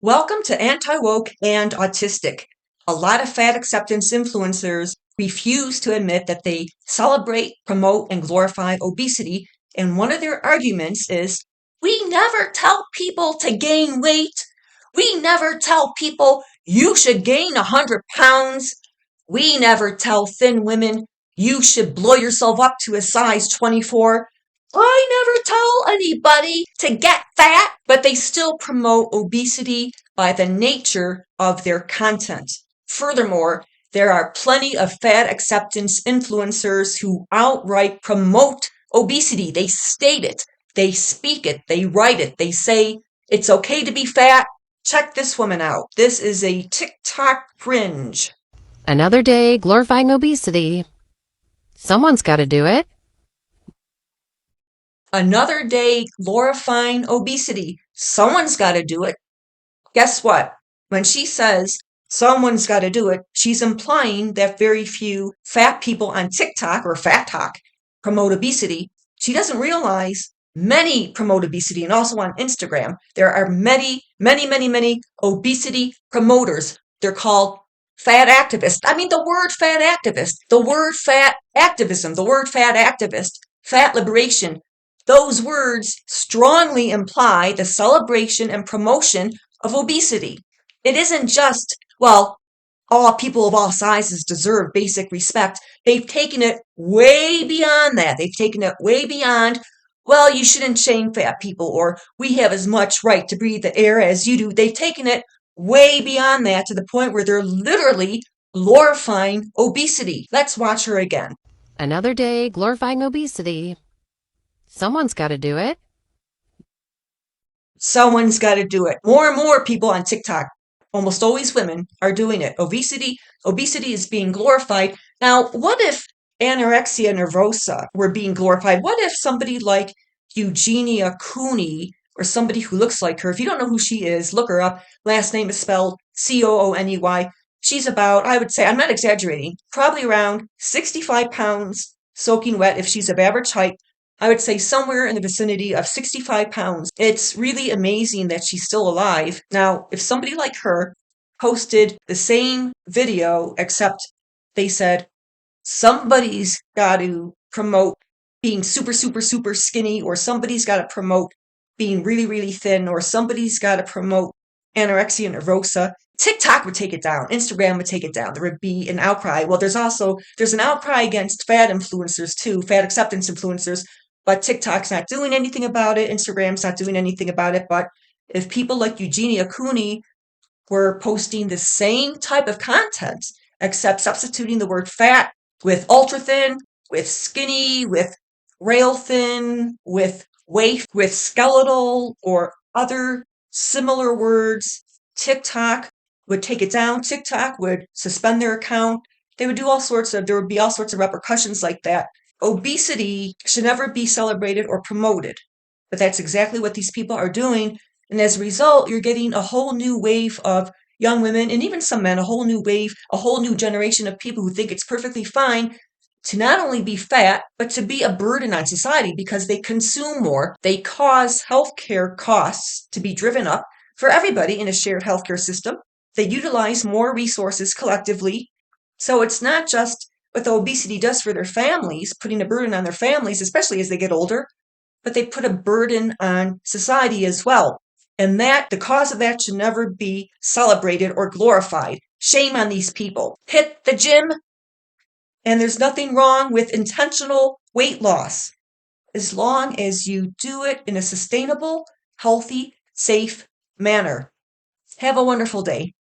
Welcome to Anti-Woke and Autistic. A lot of fat acceptance influencers refuse to admit that they celebrate, promote, and glorify obesity. And one of their arguments is, we never tell people to gain weight. We never tell people you should gain 100 pounds. We never tell thin women you should blow yourself up to a size 24. I never tell anybody to get fat, but they still promote obesity by the nature of their content. Furthermore, there are plenty of fat acceptance influencers who outright promote obesity. They state it, they speak it, they write it, they say it's okay to be fat. Check this woman out. This is a TikTok cringe. Another day glorifying obesity. Someone's got to do it. Another day glorifying obesity. Someone's got to do it. Guess what? When she says someone's got to do it, she's implying that very few fat people on TikTok or Fat Talk promote obesity. She doesn't realize many promote obesity, and also on Instagram, there are many obesity promoters. They're called fat activists. I mean, the word fat activist, the word fat activism, the word fat activist, fat liberation, those words strongly imply the celebration and promotion of obesity. It isn't just, well, all people of all sizes deserve basic respect. They've taken it way beyond that. They've taken it way beyond, well, you shouldn't shame fat people, or we have as much right to breathe the air as you do. They've taken it way beyond that to the point where they're literally glorifying obesity. Let's watch her again. Another day glorifying obesity. Someone's got to do it. Someone's got to do it. More and more people on TikTok, almost always women, are doing it. Obesity is being glorified. Now, what if anorexia nervosa were being glorified? What if somebody like Eugenia Cooney or somebody who looks like her, if you don't know who she is, look her up. Last name is spelled Cooney. She's about, I would say, I'm not exaggerating, probably around 65 pounds soaking wet if she's of average height. I would say somewhere in the vicinity of 65 pounds. It's really amazing that she's still alive. Now, if somebody like her posted the same video, except they said, somebody's got to promote being super skinny, or somebody's got to promote being really thin, or somebody's got to promote anorexia nervosa, TikTok would take it down. Instagram would take it down. There would be an outcry. Well, there's an outcry against fat influencers too, fat acceptance influencers, but TikTok's not doing anything about it. Instagram's not doing anything about it. But if people like Eugenia Cooney were posting the same type of content, except substituting the word fat with ultra thin, with skinny, with rail thin, with waif, with skeletal, or other similar words, TikTok would take it down. TikTok would suspend their account. There would be all sorts of repercussions like that. Obesity should never be celebrated or promoted, but that's exactly what these people are doing. And as a result, you're getting a whole new wave of young women, and even some men, a whole new generation of people who think it's perfectly fine to not only be fat, but to be a burden on society because they consume more. They cause healthcare costs to be driven up for everybody in a shared healthcare system. They utilize more resources collectively. So it's not just what the obesity does for their families, putting a burden on their families, especially as they get older, but they put a burden on society as well. And that the cause of that should never be celebrated or glorified. Shame on these people. Hit the gym, and there's nothing wrong with intentional weight loss, as long as you do it in a sustainable, healthy, safe manner. Have a wonderful day.